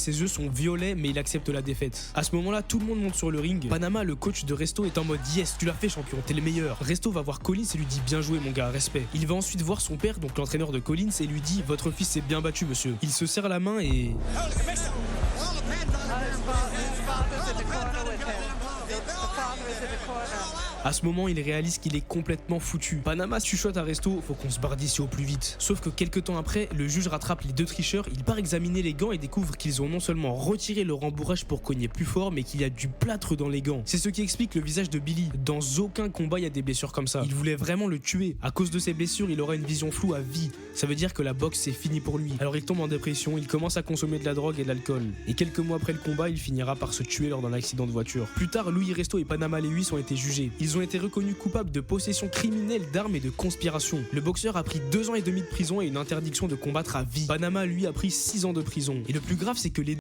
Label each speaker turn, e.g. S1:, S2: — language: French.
S1: Ses yeux sont violets mais il accepte la défaite. À ce moment-là, tout le monde monte sur le ring. Panama, le coach de Resto, est en mode yes, tu l'as fait champion, t'es le meilleur. Resto va voir Collins et lui dit bien joué mon gars, respect. Il va ensuite voir son père, donc l'entraîneur de Collins, et lui dit votre fils s'est bien battu monsieur. Il se serre la main et... À ce moment, il réalise qu'il est complètement foutu. Panama chuchote à Resto, faut qu'on se barre d'ici au plus vite. Sauf que quelques temps après, le juge rattrape les deux tricheurs, il part examiner les gants et découvre qu'ils ont non seulement retiré le rembourrage pour cogner plus fort, mais qu'il y a du plâtre dans les gants. C'est ce qui explique le visage de Billy. Dans aucun combat, il y a des blessures comme ça. Il voulait vraiment le tuer. À cause de ses blessures, il aura une vision floue à vie. Ça veut dire que la boxe, c'est fini pour lui. Alors il tombe en dépression, il commence à consommer de la drogue et de l'alcool. Et quelques mois après le combat, il finira par se tuer lors d'un accident de voiture. Plus tard, Louis Resto et Panama Lewis ont été jugés. Ils ont été reconnus coupables de possession criminelle d'armes et de conspiration. Le boxeur a pris 2 ans et demi de prison et une interdiction de combattre à vie. Panama, lui, a pris 6 ans de prison. Et le plus grave, c'est que les